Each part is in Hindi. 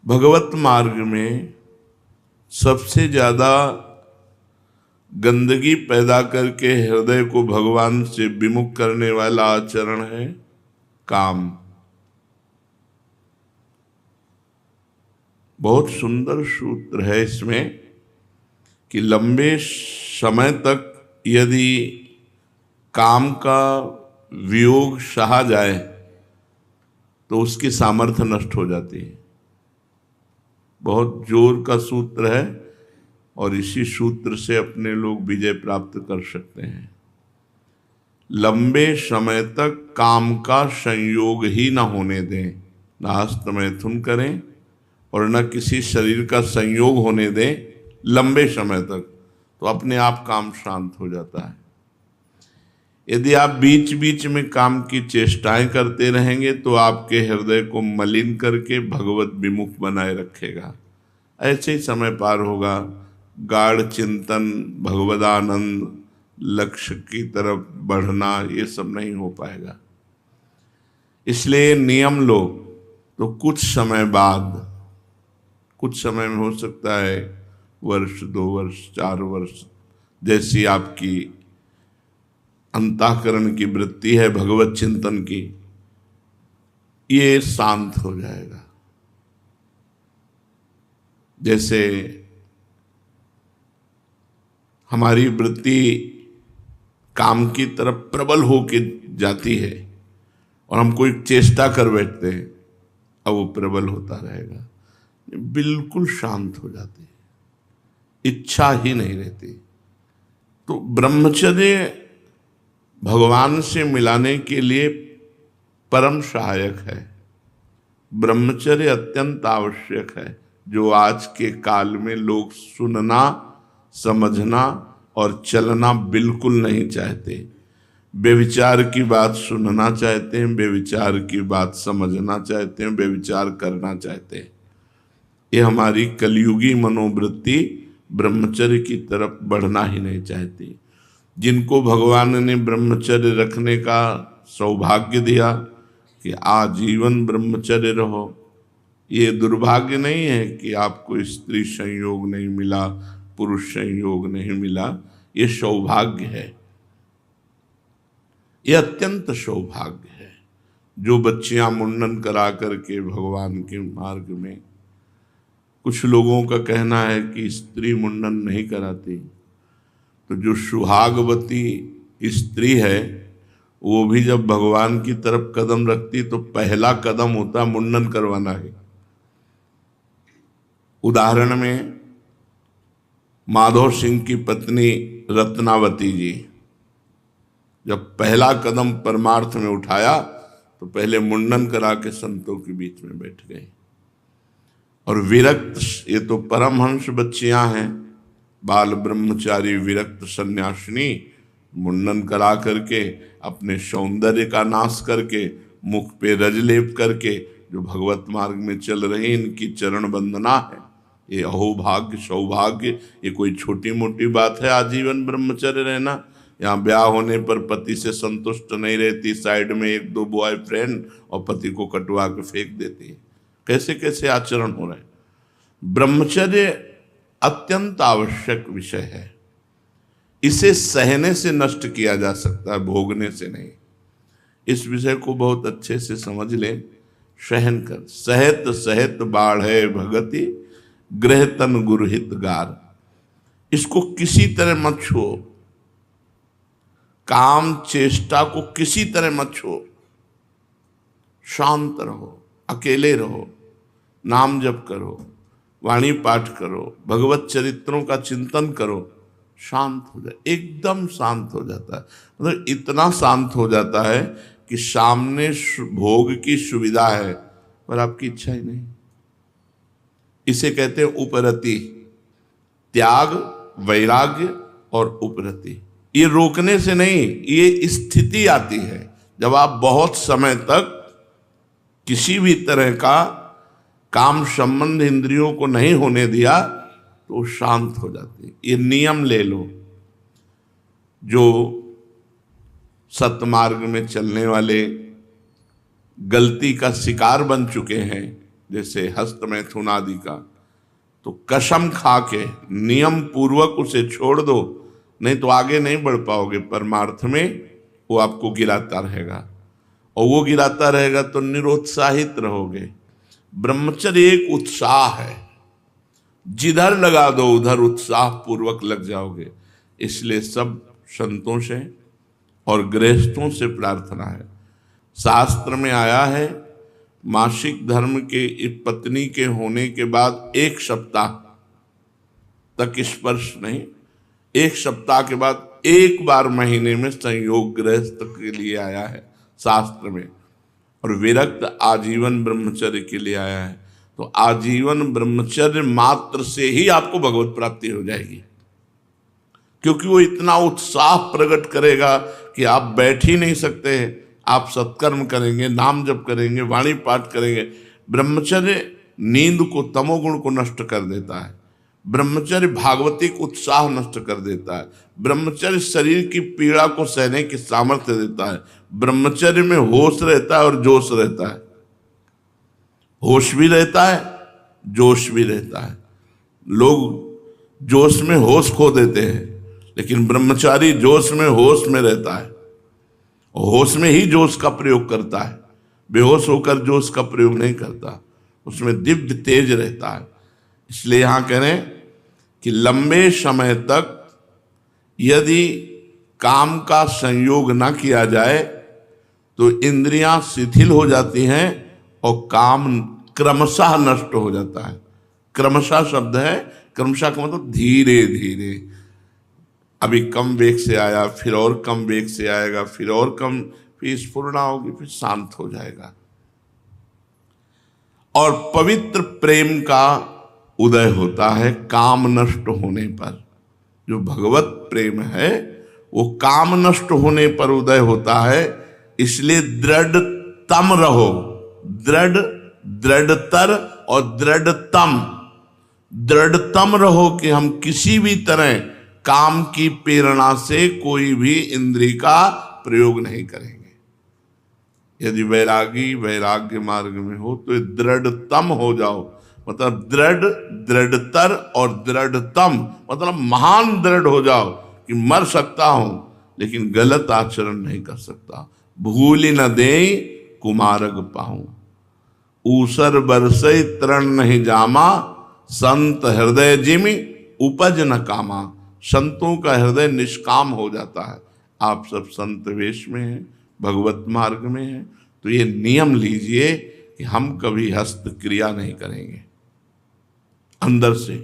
भगवत मार्ग में सबसे ज्यादा गंदगी पैदा करके हृदय को भगवान से विमुख करने वाला आचरण है काम। बहुत सुंदर सूत्र है इसमें कि लंबे समय तक यदि काम का वियोग सहा जाए तो उसकी सामर्थ्य नष्ट हो जाती है। बहुत जोर का सूत्र है और इसी सूत्र से अपने लोग विजय प्राप्त कर सकते हैं। लंबे समय तक काम का संयोग ही न होने दें, न हस्त मैथुन करें और न किसी शरीर का संयोग होने दें लंबे समय तक, तो अपने आप काम शांत हो जाता है। यदि आप बीच बीच में काम की चेष्टाएं करते रहेंगे तो आपके हृदय को मलिन करके भगवत विमुख बनाए रखेगा। ऐसे ही समय पार होगा। गाढ़ चिंतन, भगवदानंद, लक्ष्य की तरफ बढ़ना, ये सब नहीं हो पाएगा। इसलिए नियम लो तो कुछ समय बाद, कुछ समय में हो सकता है वर्ष, 2 वर्ष, 4 वर्ष, जैसी आपकी अंतःकरण की वृत्ति है भगवत चिंतन की, ये शांत हो जाएगा। जैसे हमारी वृत्ति काम की तरफ प्रबल होके जाती है और हम कोई चेष्टा कर बैठते हैं, अब वो प्रबल होता रहेगा, बिल्कुल शांत हो जाती है, इच्छा ही नहीं रहती। तो ब्रह्मचर्य भगवान से मिलाने के लिए परम सहायक है। ब्रह्मचर्य अत्यंत आवश्यक है, जो आज के काल में लोग सुनना, समझना और चलना बिल्कुल नहीं चाहते। बेविचार की बात सुनना चाहते हैं, बेविचार की बात समझना चाहते हैं, बेविचार करना चाहते हैं। ये हमारी कलयुगी मनोवृत्ति ब्रह्मचर्य की तरफ बढ़ना ही नहीं चाहती। जिनको भगवान ने ब्रह्मचर्य रखने का सौभाग्य दिया कि आजीवन ब्रह्मचर्य रहो, ये दुर्भाग्य नहीं है कि आपको स्त्री संयोग नहीं मिला, पुरुष संयोग नहीं मिला, ये सौभाग्य है, ये अत्यंत सौभाग्य है। जो बच्चियां मुंडन करा करके भगवान के मार्ग में, कुछ लोगों का कहना है कि स्त्री मुंडन नहीं कराती, तो जो सुहागवती स्त्री है वो भी जब भगवान की तरफ कदम रखती तो पहला कदम होता मुंडन करवाना है। उदाहरण में माधव सिंह की पत्नी रत्नावती जी जब पहला कदम परमार्थ में उठाया तो पहले मुंडन करा के संतों के बीच में बैठ गए। और विरक्त, ये तो परमहंस बच्चियां हैं, बाल ब्रह्मचारी विरक्त सन्यासिनी, मुंडन करा करके अपने सौंदर्य का नाश करके, मुख पे रज लेप करके जो भगवत मार्ग में चल रही, इनकी चरण वंदना है। ये अहोभाग्य, सौभाग्य, ये कोई छोटी मोटी बात है आजीवन ब्रह्मचर्य रहना। यहाँ ब्याह होने पर पति से संतुष्ट नहीं रहती, साइड में 1-2 बॉयफ्रेंड और पति को कटवा के फेंक देती है। कैसे कैसे आचरण हो रहे हैं। ब्रह्मचर्य अत्यंत आवश्यक विषय है। इसे सहने से नष्ट किया जा सकता है, भोगने से नहीं। इस विषय को बहुत अच्छे से समझ लें। सहन कर, सहत सहत बाढ़े भगति, गृह तन गुरहित गार। इसको किसी तरह मत छुओ, काम चेष्टा को किसी तरह मत छुओ। शांत रहो, अकेले रहो, नाम जप करो, वाणी पाठ करो, भगवत चरित्रों का चिंतन करो, शांत हो जाए, एकदम शांत हो जाता है। मतलब इतना शांत हो जाता है कि सामने भोग की सुविधा है पर आपकी इच्छा ही नहीं। इसे कहते हैं उपरति, त्याग, वैराग्य और उपरति। ये रोकने से नहीं, ये स्थिति आती है जब आप बहुत समय तक किसी भी तरह का काम संबंध इंद्रियों को नहीं होने दिया तो शांत हो जाती है। ये नियम ले लो। जो सतमार्ग में चलने वाले गलती का शिकार बन चुके हैं, जैसे हस्त मैथुन आदि का, तो कसम खा के नियम पूर्वक उसे छोड़ दो, नहीं तो आगे नहीं बढ़ पाओगे परमार्थ में। वो आपको गिराता रहेगा, और वो गिराता रहेगा तो निरुत्साहित रहोगे। ब्रह्मचर्य एक उत्साह है, जिधर लगा दो उधर उत्साह पूर्वक लग जाओगे। इसलिए सब संतों से और गृहस्थों से प्रार्थना है। शास्त्र में आया है मासिक धर्म के पत्नी के होने के बाद 1 सप्ताह तक स्पर्श नहीं, 1 सप्ताह के बाद 1 बार महीने में संयोग गृहस्थ के लिए आया है शास्त्र में, और विरक्त आजीवन ब्रह्मचर्य के लिए आया है। तो आजीवन ब्रह्मचर्य मात्र से ही आपको भगवत प्राप्ति हो जाएगी, क्योंकि वो इतना उत्साह प्रकट करेगा कि आप बैठ ही नहीं सकते हैं। आप सत्कर्म करेंगे, नाम जप करेंगे, वाणी पाठ करेंगे। ब्रह्मचर्य नींद को, तमोगुण को नष्ट कर देता है। ब्रह्मचर्य भागवतिक उत्साह नष्ट कर देता है। ब्रह्मचर्य शरीर की पीड़ा को सहने की सामर्थ्य देता है। ब्रह्मचर्य में होश रहता है और जोश रहता है। होश भी रहता है, जोश भी रहता है। लोग जोश में होश खो देते हैं, लेकिन ब्रह्मचारी जोश में होश में रहता है, और होश में ही जोश का प्रयोग करता है। बेहोश होकर जोश का प्रयोग नहीं करता, उसमें दिव्य तेज रहता है। इसलिए यहां कह रहे हैं कि लंबे समय तक यदि काम का संयोग ना किया जाए तो इंद्रियां शिथिल हो जाती हैं और काम क्रमशः नष्ट हो जाता है। क्रमशः शब्द है, क्रमशः का मतलब धीरे धीरे। अभी कम वेग से आया, फिर और कम वेग से आएगा, फिर और कम, फिर स्फुरना होगी, फिर शांत हो जाएगा। और पवित्र प्रेम का उदय होता है काम नष्ट होने पर। जो भगवत प्रेम है वो काम नष्ट होने पर उदय होता है। इसलिए दृढ़तम रहो, दृढ़, दृढ़तर और दृढ़तम। दृढ़तम रहो कि हम किसी भी तरह काम की प्रेरणा से कोई भी इंद्रिय का प्रयोग नहीं करेंगे। यदि वैरागी वैराग्य मार्ग में हो तो दृढ़तम हो जाओ, मतलब दृढ़, दृढ़तर और दृढ़तम, मतलब महान दृढ़ हो जाओ कि मर सकता हूं लेकिन गलत आचरण नहीं कर सकता। भूल न दे कुमारग पाऊं, ऊसर बरसई तरण नहीं जामा, संत हृदय जिमि उपज न कामा। संतों का हृदय निष्काम हो जाता है। आप सब संत वेश में हैं, भगवत मार्ग में हैं, तो ये नियम लीजिए कि हम कभी हस्त क्रिया नहीं करेंगे। अंदर से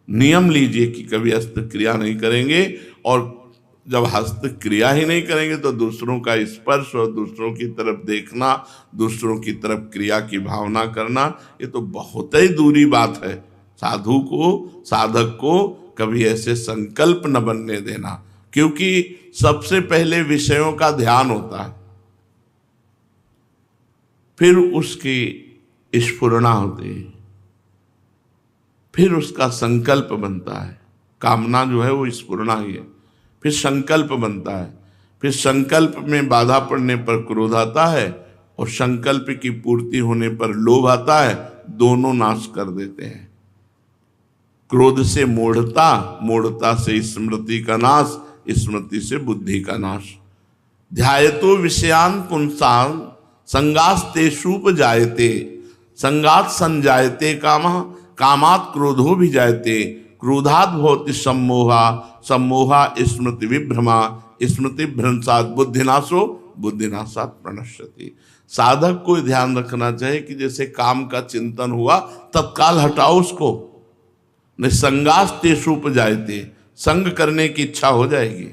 नियम लीजिए कि कभी हस्त क्रिया नहीं करेंगे। और जब हस्त क्रिया ही नहीं करेंगे तो दूसरों का स्पर्श और दूसरों की तरफ देखना, दूसरों की तरफ क्रिया की भावना करना, ये तो बहुत ही दूरी बात है। साधु को, साधक को कभी ऐसे संकल्प न बनने देना, क्योंकि सबसे पहले विषयों का ध्यान होता है, फिर उसकी स्फुरना होती है, फिर उसका संकल्प बनता है। कामना जो है वो स्फुरना ही है, फिर संकल्प बनता है, फिर संकल्प में बाधा पड़ने पर क्रोध आता है, और संकल्प की पूर्ति होने पर लोभ आता है। दोनों नाश कर देते हैं। क्रोध से मूढ़ता, मूढ़ता से स्मृति का नाश, स्मृति से बुद्धि का नाश। ध्यायतो विषयान पुंसान संगास्तेषूप जायते, संगात संजायते कामः, कामात् क्रोधो भी जायते, क्रोधात् भवति सम्मोहा, सम्मोहा स्मृति विभ्रमा, स्मृति भ्रंशात् बुद्धिनाशो, बुद्धिनाशात् प्रणश्यति। साधक को ध्यान रखना चाहिए कि जैसे काम का चिंतन हुआ तत्काल हटाओ उसको। संगास्तेषूप जायते, संग करने की इच्छा हो जाएगी।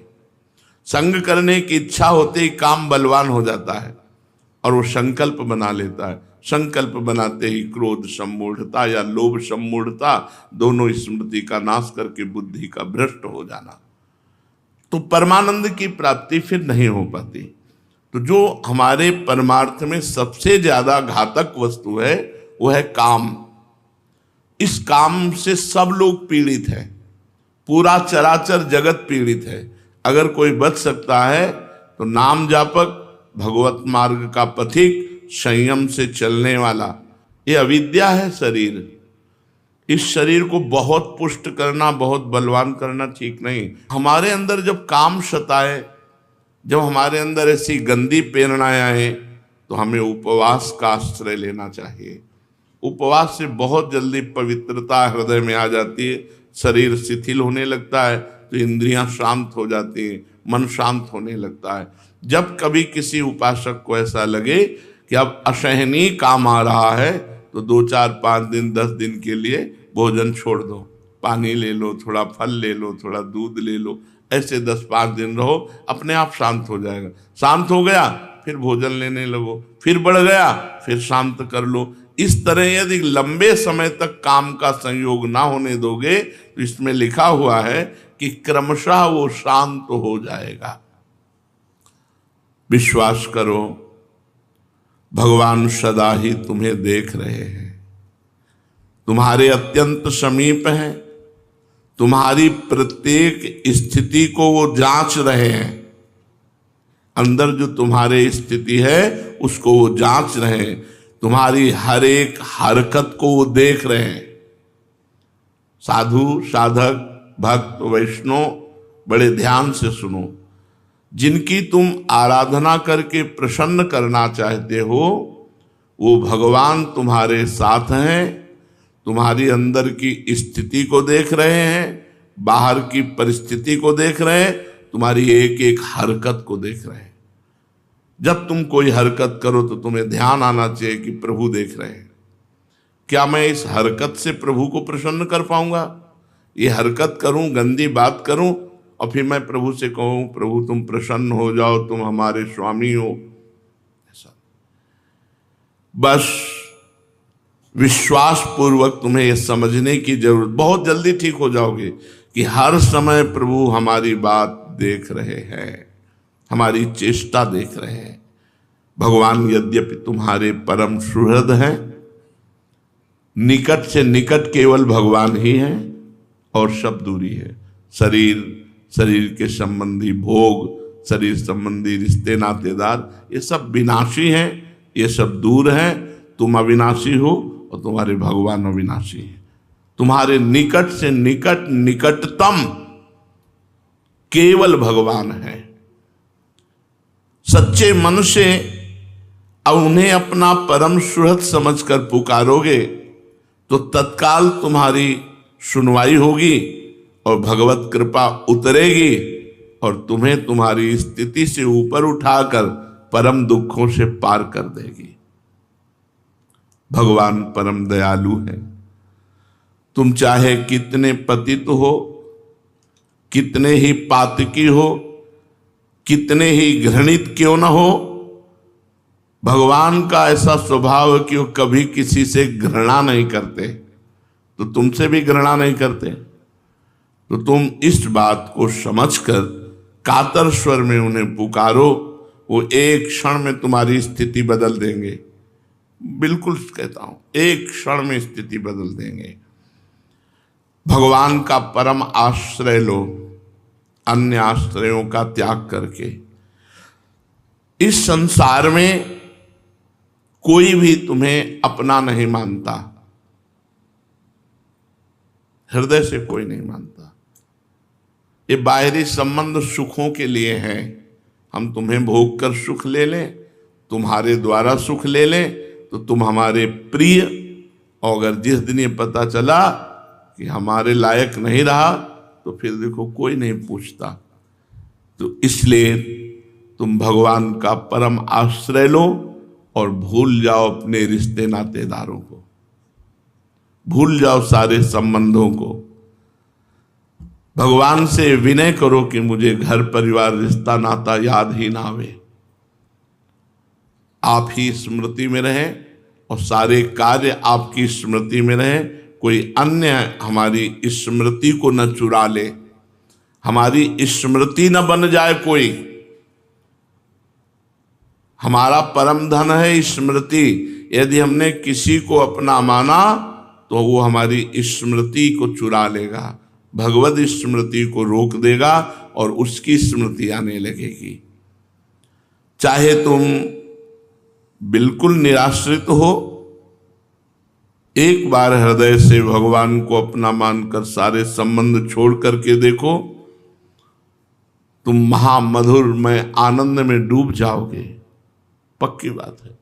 संग करने की इच्छा होते ही काम बलवान हो जाता है और वो संकल्प बना लेता है। संकल्प बनाते ही क्रोध सम्मूढ़ता या लोभ सम्मूढ़ता, दोनों स्मृति का नाश करके बुद्धि का भ्रष्ट हो जाना, तो परमानंद की प्राप्ति फिर नहीं हो पाती। तो जो हमारे परमार्थ में सबसे ज्यादा घातक वस्तु है वो है काम। इस काम से सब लोग पीड़ित हैं, पूरा चराचर जगत पीड़ित है। अगर कोई बच सकता है तो नाम जापक, भगवत मार्ग का पथिक, संयम से चलने वाला, ये अविद्या है शरीर। इस शरीर को बहुत पुष्ट करना, बहुत बलवान करना ठीक नहीं। हमारे अंदर जब काम सताए, जब हमारे अंदर ऐसी गंदी प्रेरणाएं आए, तो हमें उपवास का आश्रय लेना चाहिए। उपवास से बहुत जल्दी पवित्रता हृदय में आ जाती है, शरीर शिथिल होने लगता है, तो इंद्रियां शांत हो जाती हैं, मन शांत होने लगता है। जब कभी किसी उपासक को ऐसा लगे कि अब असहनीय काम आ रहा है, तो 2, 4, 5 दिन 10 दिन के लिए भोजन छोड़ दो, पानी ले लो, थोड़ा फल ले लो, थोड़ा दूध ले लो, ऐसे 10-5 दिन रहो, अपने आप शांत हो जाएगा। शांत हो गया फिर भोजन लेने लगो, फिर बढ़ गया फिर शांत कर लो। इस तरह यदि लंबे समय तक काम का संयोग ना होने दोगे, तो इसमें लिखा हुआ है कि क्रमशः वो शांत हो जाएगा। विश्वास करो, भगवान सदा ही तुम्हें देख रहे हैं, तुम्हारे अत्यंत समीप हैं, तुम्हारी प्रत्येक स्थिति को वो जांच रहे हैं। अंदर जो तुम्हारे स्थिति है उसको वो जांच रहे हैं, तुम्हारी हर एक हरकत को वो देख रहे हैं। साधु, साधक, भक्त, वैष्णव बड़े ध्यान से सुनो, जिनकी तुम आराधना करके प्रसन्न करना चाहते हो, वो भगवान तुम्हारे साथ हैं, तुम्हारी अंदर की स्थिति को देख रहे हैं, बाहर की परिस्थिति को देख रहे हैं, तुम्हारी एक एक हरकत को देख रहे हैं। जब तुम कोई हरकत करो तो तुम्हें ध्यान आना चाहिए कि प्रभु देख रहे हैं। क्या मैं इस हरकत से प्रभु को प्रसन्न कर पाऊंगा? ये हरकत करूं, गंदी बात करूं और फिर मैं प्रभु से कहूं प्रभु तुम प्रसन्न हो जाओ, तुम हमारे स्वामी हो, ऐसा। बस विश्वास पूर्वक तुम्हें यह समझने की जरूरत, बहुत जल्दी ठीक हो जाओगे कि हर समय प्रभु हमारी बात देख रहे हैं, हमारी चेष्टा देख रहे हैं। भगवान यद्यपि तुम्हारे परम सुहृद हैं, निकट से निकट केवल भगवान ही हैं और सब दूरी है। शरीर, शरीर के संबंधी भोग, शरीर संबंधी रिश्ते नातेदार, ये सब विनाशी हैं, ये सब दूर हैं। तुम अविनाशी हो और तुम्हारे भगवान अविनाशी हैं। तुम्हारे निकट से निकट, निकटतम केवल भगवान है। सच्चे मन से अब उन्हें अपना परम सुहृद समझकर पुकारोगे तो तत्काल तुम्हारी सुनवाई होगी और भगवत कृपा उतरेगी और तुम्हें तुम्हारी स्थिति से ऊपर उठाकर परम दुखों से पार कर देगी। भगवान परम दयालु है। तुम चाहे कितने पतित हो, कितने ही पातकी हो, कितने ही घृणित क्यों न हो, भगवान का ऐसा स्वभाव है कि वो कभी किसी से घृणा नहीं करते, तो तुमसे भी घृणा नहीं करते। तो तुम इस बात को समझकर कातर स्वर में उन्हें पुकारो, वो एक क्षण में तुम्हारी स्थिति बदल देंगे। बिल्कुल कहता हूं, एक क्षण में स्थिति बदल देंगे। भगवान का परम आश्रय लो, अन्य आश्रयों का त्याग करके। इस संसार में कोई भी तुम्हें अपना नहीं मानता, हृदय से कोई नहीं मानता। ये बाहरी संबंध सुखों के लिए हैं। हम तुम्हें भोग कर सुख ले लें, तुम्हारे द्वारा सुख ले लें तो तुम हमारे प्रिय, और अगर जिस दिन ये पता चला कि हमारे लायक नहीं रहा तो फिर देखो कोई नहीं पूछता। तो इसलिए तुम भगवान का परम आश्रय लो और भूल जाओ अपने रिश्ते नातेदारों को, भूल जाओ सारे संबंधों को। भगवान से विनय करो कि मुझे घर परिवार रिश्ता नाता याद ही ना आवे, आप ही स्मृति में रहें और सारे कार्य आपकी स्मृति में रहें। कोई अन्य हमारी स्मृति को न चुरा ले, हमारी स्मृति न बन जाए कोई। हमारा परम धन है स्मृति। यदि हमने किसी को अपना माना तो वो हमारी स्मृति को चुरा लेगा, भगवत स्मृति को रोक देगा और उसकी स्मृति आने लगेगी। चाहे तुम बिल्कुल निराश्रित हो एक बार हृदय से भगवान को अपना मानकर सारे संबंध छोड़ करके देखो, तुम महामधुरमय आनंद में डूब जाओगे। पक्की बात है।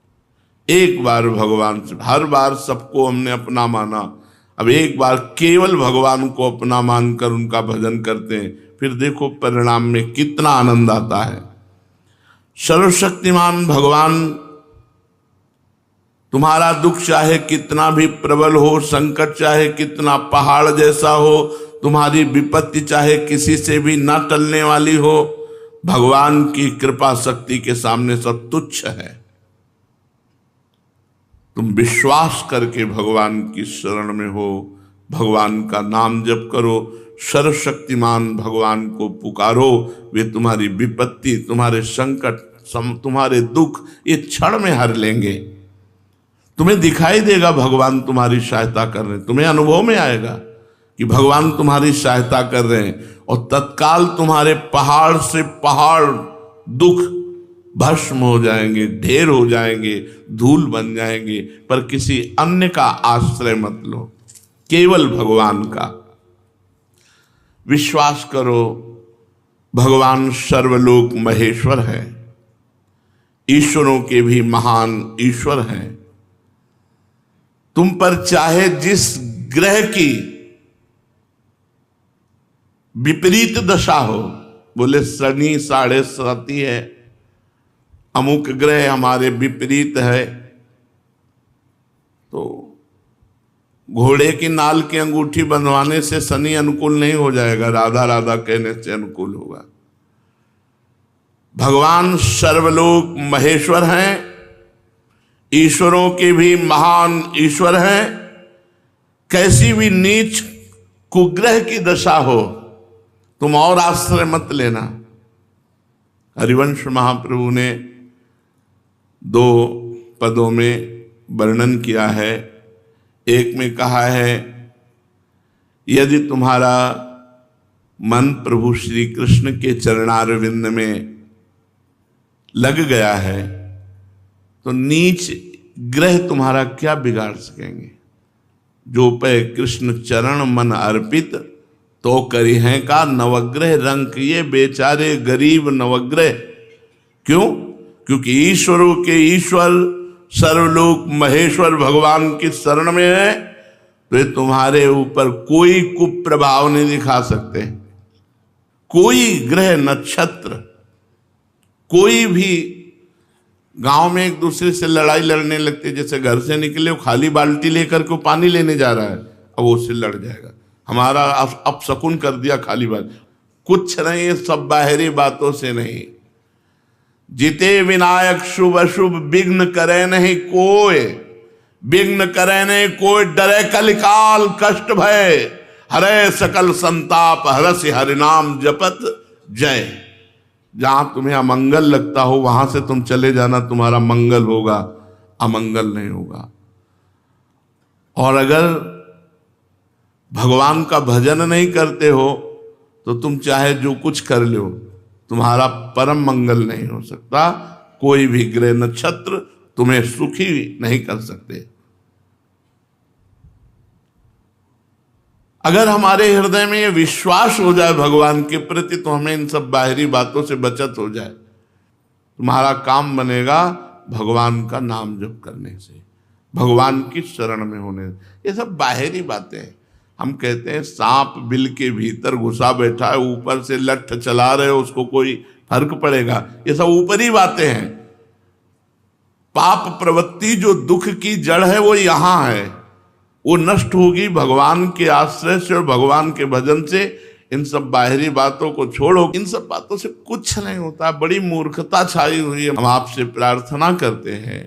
एक बार भगवान से, हर बार सबको हमने अपना माना, अब एक बार केवल भगवान को अपना मानकर उनका भजन करते हैं, फिर देखो परिणाम में कितना आनंद आता है। सर्वशक्तिमान भगवान, तुम्हारा दुख चाहे कितना भी प्रबल हो, संकट चाहे कितना पहाड़ जैसा हो, तुम्हारी विपत्ति चाहे किसी से भी न टलने वाली हो, भगवान की कृपा शक्ति के सामने सब तुच्छ है। तुम विश्वास करके भगवान की शरण में हो, भगवान का नाम जप करो, सर्वशक्तिमान भगवान को पुकारो, वे तुम्हारी विपत्ति, तुम्हारे संकट, तुम्हारे दुख ये क्षण में हर लेंगे। तुम्हें दिखाई देगा भगवान तुम्हारी सहायता कर रहे हैं, तुम्हें अनुभव में आएगा कि भगवान तुम्हारी सहायता कर रहे हैं, और तत्काल तुम्हारे पहाड़ से पहाड़ दुख भस्म हो जाएंगे, ढेर हो जाएंगे, धूल बन जाएंगे। पर किसी अन्य का आश्रय मत लो, केवल भगवान का विश्वास करो। भगवान सर्वलोक महेश्वर है, ईश्वरों के भी महान ईश्वर हैं। तुम पर चाहे जिस ग्रह की विपरीत दशा हो, बोले शनि 7.5 है, अमुक ग्रह हमारे विपरीत है, तो घोड़े की नाल की अंगूठी बंधवाने से शनि अनुकूल नहीं हो जाएगा, राधा राधा कहने से अनुकूल होगा। भगवान सर्वलोक महेश्वर हैं, ईश्वरों के भी महान ईश्वर हैं। कैसी भी नीच कुग्रह की दशा हो, तुम और आश्रय मत लेना। हरिवंश महाप्रभु ने 2 पदों में वर्णन किया है। एक में कहा है, यदि तुम्हारा मन प्रभु श्री कृष्ण के चरणारविंद में लग गया है, तो नीच ग्रह तुम्हारा क्या बिगाड़ सकेंगे। जो पे कृष्ण चरण मन अर्पित, तो करी हैं का नवग्रह रंग, ये बेचारे गरीब नवग्रह। क्यों? क्योंकि ईश्वरों के ईश्वर सर्वलोक महेश्वर भगवान की शरण में है, तो ये तुम्हारे ऊपर कोई कुप्रभाव नहीं दिखा सकते। कोई ग्रह नक्षत्र, कोई भी गांव में एक दूसरे से लड़ाई लड़ने लगते, जैसे घर से निकले वो खाली बाल्टी लेकर के पानी लेने जा रहा है, अब वो उससे लड़ जाएगा, हमारा अपशकुन कर दिया खाली बात। कुछ नहीं, सब बाहरी बातों से नहीं। जिते विनायक शुभ अशुभ विघ्न करे नहीं कोई, विघ्न करे नहीं कोई, डरे कलिकाल कष्ट भय, हरे सकल संताप हरसि हरिनाम जपत जय। जहां तुम्हें अमंगल लगता हो वहां से तुम चले जाना, तुम्हारा मंगल होगा, अमंगल नहीं होगा। और अगर भगवान का भजन नहीं करते हो तो तुम चाहे जो कुछ कर लो, तुम्हारा परम मंगल नहीं हो सकता। कोई भी ग्रह नक्षत्र तुम्हें सुखी नहीं कर सकते। अगर हमारे हृदय में ये विश्वास हो जाए भगवान के प्रति, तो हमें इन सब बाहरी बातों से बचत हो जाए। तुम्हारा काम बनेगा भगवान का नाम जप करने से, भगवान की शरण में होने से। ये सब बाहरी बातें हैं। हम कहते हैं सांप बिल के भीतर घुसा बैठा है, ऊपर से लठ चला रहे हो, उसको कोई फर्क पड़ेगा? ये सब ऊपरी बातें हैं। पाप प्रवृत्ति जो दुख की जड़ है वो यहां है, वो नष्ट होगी भगवान के आश्रय से और भगवान के भजन से। इन सब बाहरी बातों को छोड़ो, इन सब बातों से कुछ नहीं होता। बड़ी मूर्खता छाई हुई है। हम आपसे प्रार्थना करते हैं,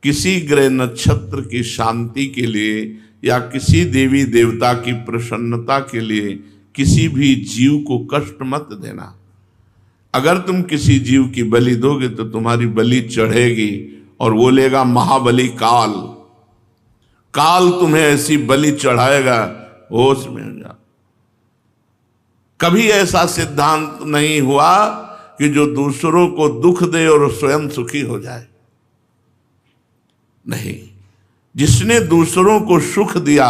किसी ग्रह नक्षत्र की शांति के लिए या किसी देवी देवता की प्रसन्नता के लिए किसी भी जीव को कष्ट मत देना। अगर तुम किसी जीव की बलि दोगे तो तुम्हारी बलि चढ़ेगी और वो लेगा महाबली काल। काल तुम्हें ऐसी बलि चढ़ाएगा, होश में हो जा। कभी ऐसा सिद्धांत नहीं हुआ कि जो दूसरों को दुख दे और स्वयं सुखी हो जाए। नहीं, जिसने दूसरों को सुख दिया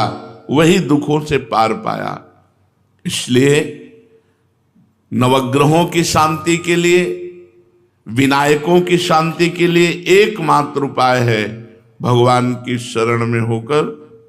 वही दुखों से पार पाया। इसलिए नवग्रहों की शांति के लिए, विनायकों की शांति के लिए एकमात्र उपाय है भगवान की शरण में होकर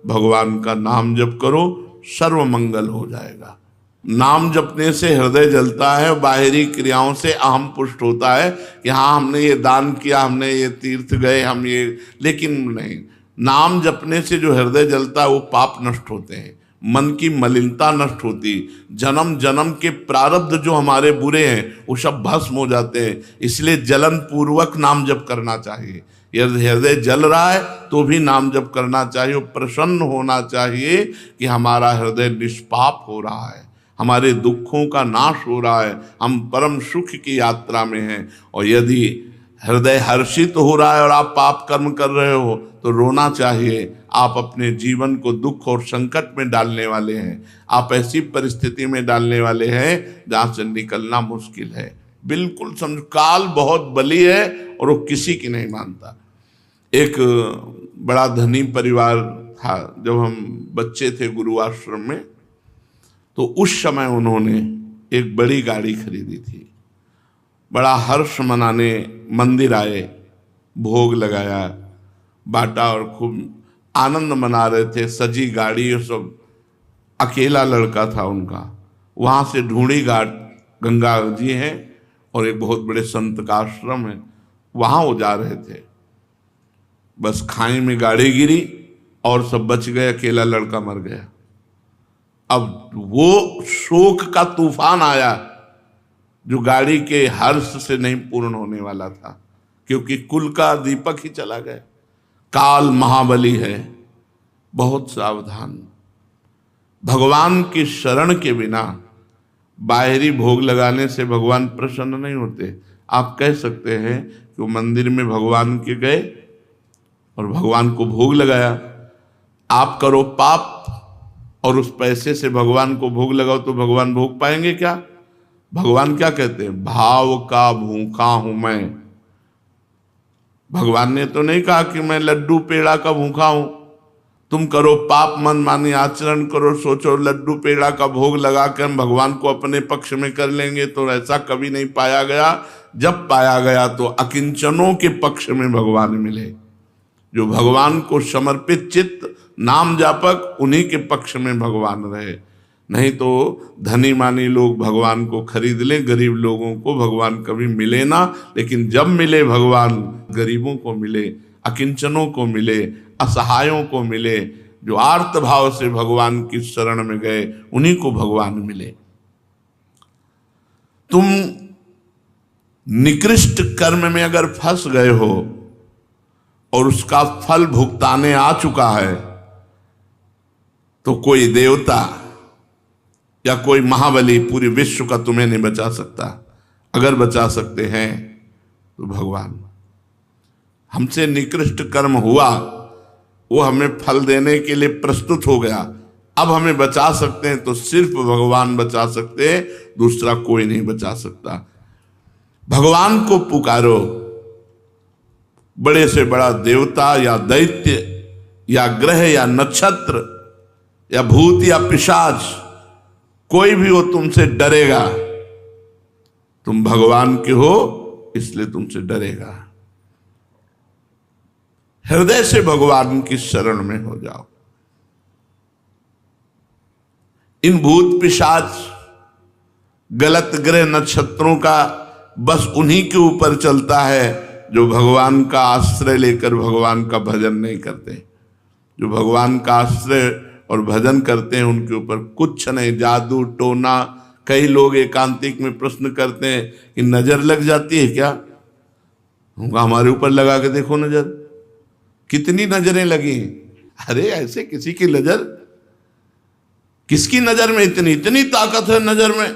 भगवान का नाम जप करो, सर्व मंगल हो जाएगा। नाम जपने से हृदय जलता है, बाहरी क्रियाओं से अहम पुष्ट होता है कि हाँ हमने ये दान किया, हमने ये तीर्थ गए, हम ये, लेकिन नहीं, नाम जपने से जो हृदय जलता है वो पाप नष्ट होते हैं, मन की मलिनता नष्ट होती, जन्म जन्म के प्रारब्ध जो हमारे बुरे हैं वो सब भस्म हो जाते हैं। इसलिए जलन पूर्वक नाम जप करना चाहिए। यदि हृदय जल रहा है तो भी नाम जप करना चाहिए, प्रसन्न होना चाहिए कि हमारा हृदय निष्पाप हो रहा है, हमारे दुखों का नाश हो रहा है, हम परम सुख की यात्रा में हैं। और यदि हृदय हर्षित हो रहा है और आप पाप कर्म कर रहे हो तो रोना चाहिए। आप अपने जीवन को दुख और संकट में डालने वाले हैं, आप ऐसी परिस्थिति में डालने वाले हैं जहाँ से निकलना मुश्किल है। बिल्कुल समझ, काल बहुत बली है और वो किसी की नहीं मानता। एक बड़ा धनी परिवार था, जब हम बच्चे थे गुरु आश्रम में, तो उस समय उन्होंने एक बड़ी गाड़ी खरीदी थी। बड़ा हर्ष मनाने मंदिर आए, भोग लगाया, बांटा और खूब आनंद मना रहे थे। सजी गाड़ी और सब, अकेला लड़का था उनका। वहाँ से ढूंढी घाट गंगा जी हैं और एक बहुत बड़े संत का आश्रम है, वहाँ वो जा रहे थे। बस खाई में गाड़ी गिरी और सब बच गए, अकेला लड़का मर गया। अब वो शोक का तूफान आया जो गाड़ी के हर्ष से नहीं पूर्ण होने वाला था, क्योंकि कुल का दीपक ही चला गया। काल महाबली है, बहुत सावधान। भगवान की शरण के बिना बाहरी भोग लगाने से भगवान प्रसन्न नहीं होते। आप कह सकते हैं कि वो मंदिर में भगवान के गए और भगवान को भोग लगाया। आप करो पाप और उस पैसे से भगवान को भोग लगाओ तो भगवान भोग पाएंगे क्या? भगवान क्या कहते हैं? भाव का भूखा हूं मैं। भगवान ने तो नहीं कहा कि मैं लड्डू पेड़ा का भूखा हूं। तुम करो पाप, मन मानी आचरण करो, सोचो लड्डू पेड़ा का भोग लगा कर हम भगवान को अपने पक्ष में कर लेंगे, तो ऐसा कभी नहीं पाया गया। जब पाया गया तो अकिंचनों के पक्ष में भगवान मिले। जो भगवान को समर्पित चित्त नाम जापक, उन्हीं के पक्ष में भगवान रहे। नहीं तो धनी मानी लोग भगवान को खरीद लें, गरीब लोगों को भगवान कभी मिले ना। लेकिन जब मिले भगवान, गरीबों को मिले, अकिंचनों को मिले, असहायों को मिले। जो आर्त भाव से भगवान की शरण में गए उन्हीं को भगवान मिले। तुम निकृष्ट कर्म में अगर फंस गए हो और उसका फल भुगताने आ चुका है, तो कोई देवता या कोई महाबली पूरे विश्व का तुम्हें नहीं बचा सकता। अगर बचा सकते हैं तो भगवान। हमसे निकृष्ट कर्म हुआ, वो हमें फल देने के लिए प्रस्तुत हो गया। अब हमें बचा सकते हैं तो सिर्फ भगवान बचा सकते हैं, दूसरा कोई नहीं बचा सकता। भगवान को पुकारो। बड़े से बड़ा देवता या दैत्य या ग्रह या नक्षत्र या भूत या पिशाच, कोई भी हो तुमसे डरेगा। तुम भगवान के हो इसलिए तुमसे डरेगा। हृदय से भगवान की शरण में हो जाओ। इन भूत पिशाच गलत ग्रह नक्षत्रों का बस उन्हीं के ऊपर चलता है जो भगवान का आश्रय लेकर भगवान का भजन नहीं करते। जो भगवान का आश्रय और भजन करते हैं उनके ऊपर कुछ नहीं, जादू टोना। कई लोग एकांतिक में प्रश्न करते हैं कि नजर लग जाती है क्या? हमारे ऊपर लगा के देखो नजर, कितनी नजरें लगी। अरे ऐसे किसी की नजर, किसकी नजर में इतनी ताकत है नजर में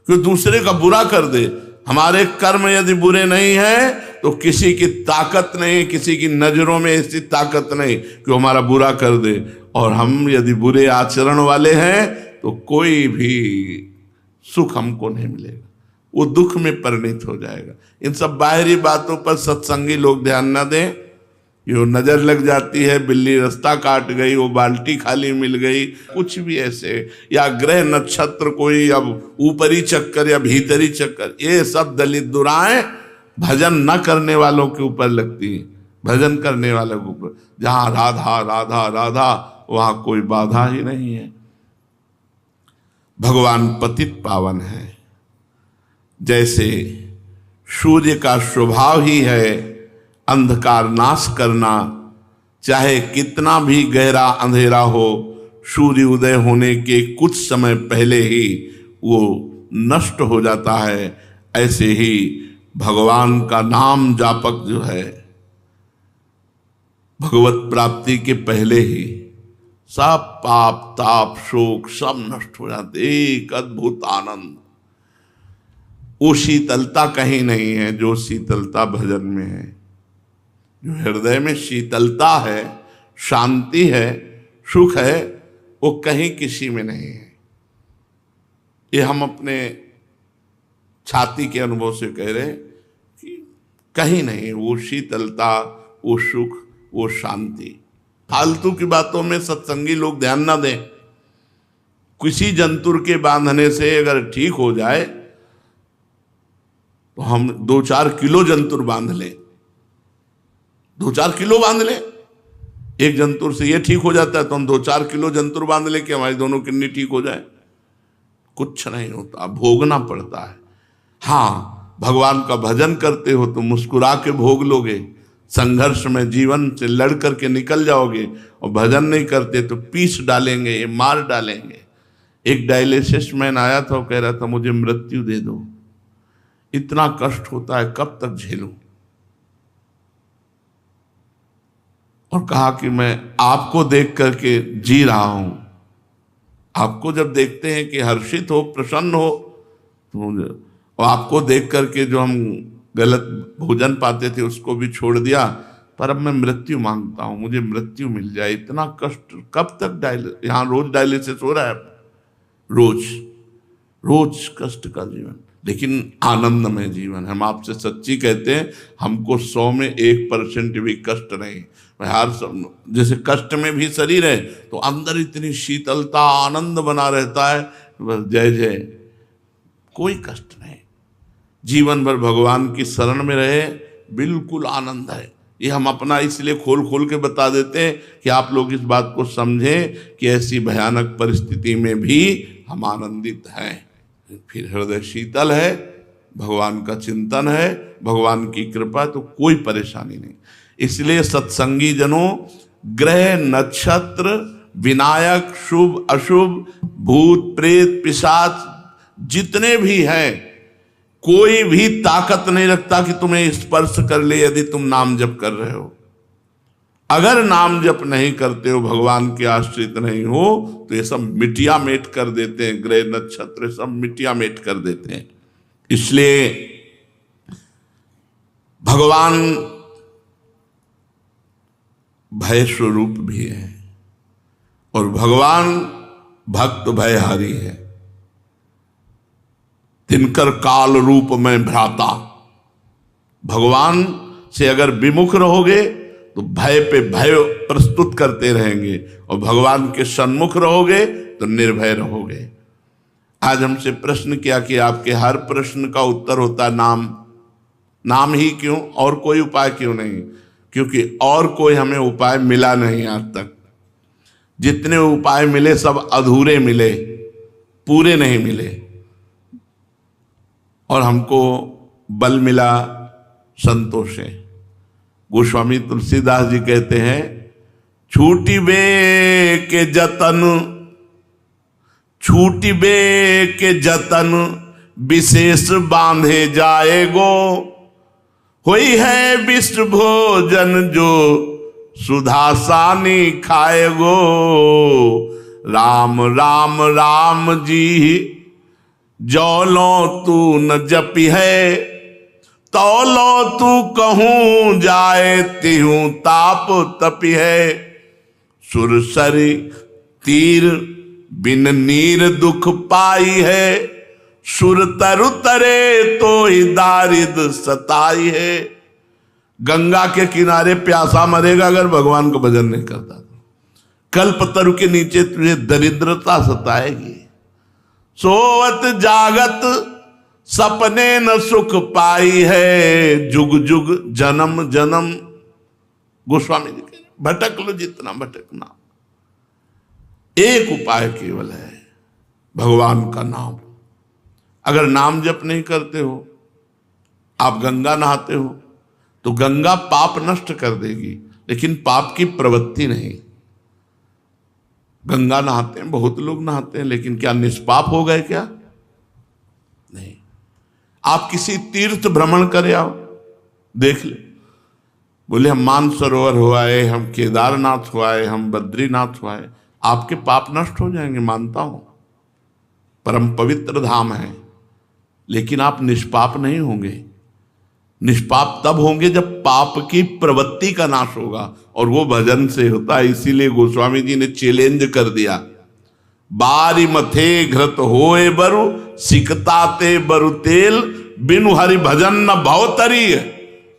कि दूसरे का बुरा कर दे। हमारे कर्म यदि बुरे नहीं है तो किसी की ताकत नहीं, किसी की नजरों में ऐसी ताकत नहीं कि हमारा बुरा कर दे। और हम यदि बुरे आचरण वाले हैं तो कोई भी सुख हमको नहीं मिलेगा, वो दुख में परिणित हो जाएगा। इन सब बाहरी बातों पर सत्संगी लोग ध्यान न दें। यो नजर लग जाती है, बिल्ली रास्ता काट गई, वो बाल्टी खाली मिल गई, कुछ भी ऐसे, या ग्रह नक्षत्र कोई अब ऊपरी चक्कर या भीतरी चक्कर, ये सब दलित दुराएं भजन न करने वालों के ऊपर लगती हैं। भजन करने वालों के ऊपर, जहां राधा राधा राधा वहां कोई बाधा ही नहीं है। भगवान पतित पावन है। जैसे सूर्य का स्वभाव ही है अंधकार नाश करना, चाहे कितना भी गहरा अंधेरा हो, सूर्य उदय होने के कुछ समय पहले ही वो नष्ट हो जाता है। ऐसे ही भगवान का नाम जापक जो है, भगवत प्राप्ति के पहले ही सब पाप ताप शोक सब नष्ट हो जाते, एक अद्भुत आनंद। वो शीतलता कहीं नहीं है जो शीतलता भजन में है। जो हृदय में शीतलता है, शांति है, सुख है, वो कहीं किसी में नहीं है। ये हम अपने छाती के अनुभव से कह रहे हैं कि कहीं नहीं वो शीतलता, वो सुख, वो शांति। फालतू की बातों में सत्संगी लोग ध्यान ना दें। किसी जंतुर के बांधने से अगर ठीक हो जाए तो हम 2-4 किलो जंतुर बांध लें, 2-4 किलो बांध लें। एक जंतुर से ये ठीक हो जाता है तो हम 2-4 किलो जंतुर बांध लें कि हमारी दोनों किडनी ठीक हो जाए। कुछ नहीं होता, भोगना पड़ता है। हाँ, भगवान का भजन करते हो तो मुस्कुरा के भोग लोगे, संघर्ष में जीवन से लड़ करके निकल जाओगे। और भजन नहीं करते तो पीस डालेंगे, ये मार डालेंगे। एक डायलिसिस मैन आया था, वो कह रहा था मुझे मृत्यु दे दो, इतना कष्ट होता है, कब तक झेलूं। और कहा कि मैं आपको देख करके जी रहा हूं। आपको जब देखते हैं कि हर्षित हो, प्रसन्न हो, तो और आपको देख करके जो हम गलत भोजन पाते थे उसको भी छोड़ दिया, पर अब मैं मृत्यु मांगता हूं, मुझे मृत्यु मिल जाए। इतना कष्ट कब तक यहाँ रोज डायलिसिस हो रहा है, रोज रोज कष्ट का जीवन, लेकिन आनंदमय जीवन। हम आपसे सच्ची कहते हैं, हमको 100 में 1% भी कष्ट नहीं। हर जैसे कष्ट में भी शरीर है तो अंदर इतनी शीतलता, आनंद बना रहता है, बस जय जय, कोई कष्ट नहीं। जीवन भर भगवान की शरण में रहे, बिल्कुल आनंद है। ये हम अपना इसलिए खोल खोल के बता देते हैं कि आप लोग इस बात को समझें कि ऐसी भयानक परिस्थिति में भी हम आनंदित हैं। फिर हृदय शीतल है, भगवान का चिंतन है, भगवान की कृपा, तो कोई परेशानी नहीं। इसलिए सत्संगी जनों, ग्रह नक्षत्र, विनायक, शुभ अशुभ, भूत प्रेत पिशाच जितने भी हैं, कोई भी ताकत नहीं रखता कि तुम्हें स्पर्श कर ले यदि तुम नाम जप कर रहे हो। अगर नाम जप नहीं करते हो, भगवान के आश्रित नहीं हो, तो ये सब मिटिया मेट कर देते हैं। ग्रह नक्षत्र सब मिटिया मेट कर देते हैं। इसलिए भगवान भय स्वरूप भी है और भगवान भक्त भयहारी है। तिनकर काल रूप में भ्राता, भगवान से अगर विमुख रहोगे तो भय पे भय प्रस्तुत करते रहेंगे, और भगवान के सन्मुख रहोगे तो निर्भय रहोगे। आज हमसे प्रश्न किया कि आपके हर प्रश्न का उत्तर होता है नाम। नाम ही क्यों, और कोई उपाय क्यों नहीं? क्योंकि और कोई हमें उपाय मिला नहीं आज तक। जितने उपाय मिले सब अधूरे मिले, पूरे नहीं मिले। और हमको बल मिला संतोष है। गोस्वामी तुलसीदास जी कहते हैं, छूटी बे के जतन, छूटी बे के जतन, विशेष बांधे जाएगो, होई है विष्णु भोजन जो सुधा सानी खाएगो। राम राम राम जी जौलो तू न जपी है, तौलो तू कहूं जाए तिहूं ताप तपी है। सुरसरी तीर बिन नीर दुख पाई है, सुर तरु तरे तो ही दारिद सताई है। गंगा के किनारे प्यासा मरेगा अगर भगवान का भजन नहीं करता। कल्पतरु के नीचे तुझे दरिद्रता सताएगी। सोवत जागत सपने न सुख पाई है, जुग जुग जन्म जन्म। गोस्वामी जी कह भटक लो जितना भटकना, एक उपाय केवल है भगवान का नाम। अगर नाम जप नहीं करते हो, आप गंगा नहाते हो तो गंगा पाप नष्ट कर देगी, लेकिन पाप की प्रवृत्ति नहीं। गंगा नहाते हैं, बहुत लोग नहाते हैं, लेकिन क्या निष्पाप हो गए क्या? नहीं। आप किसी तीर्थ भ्रमण करे आओ, देख ले, बोले हम मानसरोवर हो आए, हम केदारनाथ हो आए, हम बद्रीनाथ हो आए, आपके पाप नष्ट हो जाएंगे, मानता हूं, परम पवित्र धाम है, लेकिन आप निष्पाप नहीं होंगे। निष्पाप तब होंगे जब पाप की प्रवृत्ति का नाश होगा, और वो भजन से होता है। इसीलिए गोस्वामी जी ने चैलेंज कर दिया, बारी मथे घृत होए बरु, सिकताते बरु तेल, बिनु हरि भजन न भवतरी,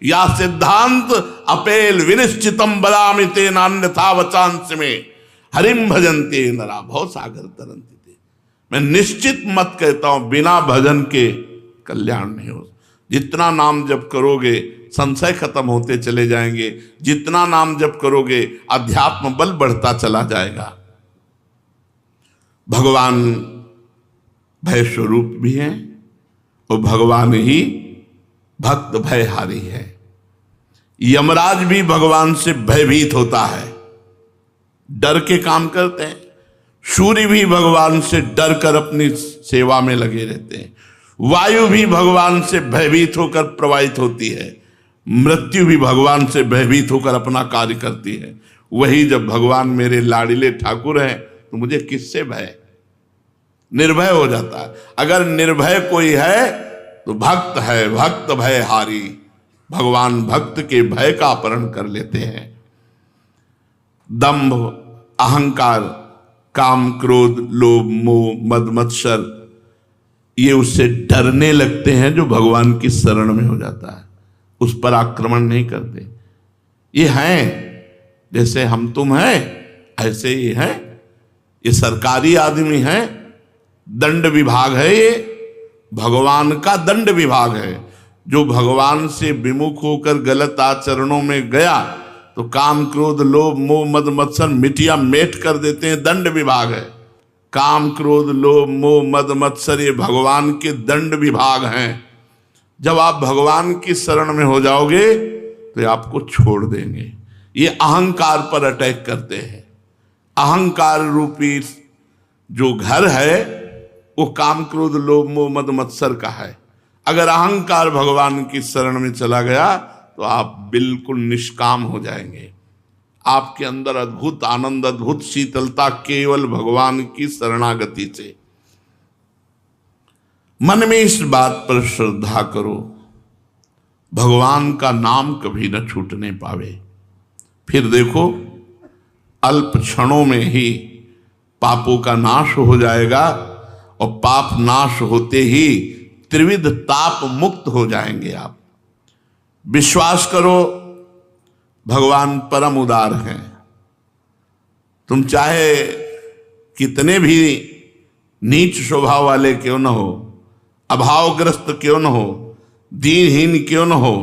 या सिद्धांत अपेल विनिश्चितम बदामि ते नान्यथा वचांस में, हरिम भजनते नरा भव सागर तरंति ते। मैं निश्चित मत कहता हूं, बिना भजन के कल्याण नहीं हो। जितना नाम जप करोगे संशय खत्म होते चले जाएंगे, जितना नाम जप करोगे अध्यात्म बल बढ़ता चला जाएगा। भगवान भय स्वरूप भी हैं और भगवान ही भक्त भयहारी है। यमराज भी भगवान से भयभीत होता है, डर के काम करते हैं। सूर्य भी भगवान से डर कर अपनी सेवा में लगे रहते हैं। वायु भी भगवान से भयभीत होकर प्रवाहित होती है। मृत्यु भी भगवान से भयभीत होकर अपना कार्य करती है। वही जब भगवान मेरे लाडीले ठाकुर हैं तो मुझे किससे भय? निर्भय हो जाता है। अगर निर्भय कोई है तो भक्त है, भक्त भयहारी। भगवान भक्त के भय का अपहरण कर लेते हैं। दंभ, अहंकार, काम, क्रोध, लोभ, मोह, मद, मत्सर, ये उससे डरने लगते हैं जो भगवान की शरण में हो जाता है, उस पर आक्रमण नहीं करते। ये हैं जैसे हम तुम हैं, ऐसे ही हैं। ये सरकारी आदमी है, दंड विभाग है, ये भगवान का दंड विभाग है। जो भगवान से विमुख होकर गलत आचरणों में गया तो काम, क्रोध, लोभ, मोह, मद, मत्सर मिटिया मेट कर देते हैं, दंड विभाग है। काम, क्रोध, लोभ, मोह, मद, मत्सर ये भगवान के दंड विभाग हैं। जब आप भगवान की शरण में हो जाओगे तो ये आपको छोड़ देंगे। ये अहंकार पर अटैक करते हैं। अहंकार रूपी जो घर है वो काम, क्रोध, लोभ, मोह, मद, मत्सर का है। अगर अहंकार भगवान की शरण में चला गया तो आप बिल्कुल निष्काम हो जाएंगे। आपके अंदर अद्भुत आनंद, अद्भुत शीतलता केवल भगवान की शरणागति से। मन में इस बात पर श्रद्धा करो, भगवान का नाम कभी न छूटने पावे। फिर देखो अल्प क्षणों में ही पापों का नाश हो जाएगा, और पाप नाश होते ही त्रिविध ताप मुक्त हो जाएंगे आप। विश्वास करो, भगवान परम उदार हैं। तुम चाहे कितने भी नीच स्वभाव वाले क्यों न हो, अभावग्रस्त क्यों न हो, दीनहीन क्यों न हो,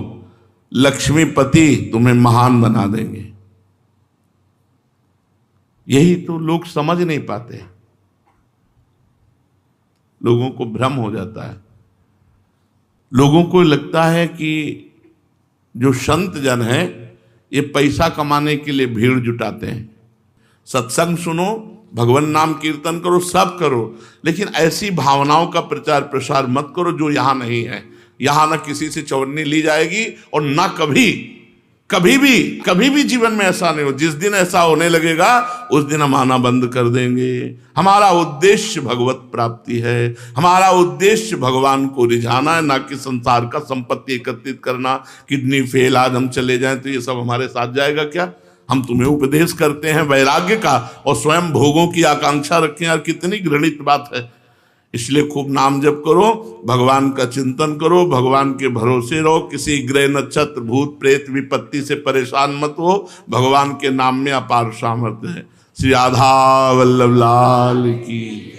लक्ष्मीपति तुम्हें महान बना देंगे। यही तो लोग समझ नहीं पाते। लोगों को भ्रम हो जाता है। लोगों को लगता है कि जो संत जन हैं ये पैसा कमाने के लिए भीड़ जुटाते हैं। सत्संग सुनो, भगवान नाम कीर्तन करो, सब करो, लेकिन ऐसी भावनाओं का प्रचार प्रसार मत करो जो यहां नहीं है। यहां ना किसी से चौवन्नी ली जाएगी और ना कभी भी जीवन में ऐसा नहीं हो। जिस दिन ऐसा होने लगेगा उस दिन हम आना बंद कर देंगे। हमारा उद्देश्य भगवत प्राप्ति है, हमारा उद्देश्य भगवान को रिझाना है, ना कि संसार का संपत्ति एकत्रित करना। किडनी फेल आज हम चले जाएं तो ये सब हमारे साथ जाएगा क्या? हम तुम्हें उपदेश करते हैं वैराग्य का और स्वयं भोगों की आकांक्षा रखें। यार कितनी घृणित बात है। इसलिए खूब नाम जप करो, भगवान का चिंतन करो, भगवान के भरोसे रहो, किसी ग्रह नक्षत्र भूत प्रेत विपत्ति से परेशान मत हो। भगवान के नाम में अपार सामर्थ्य है। श्री राधा वल्लभ लाल की।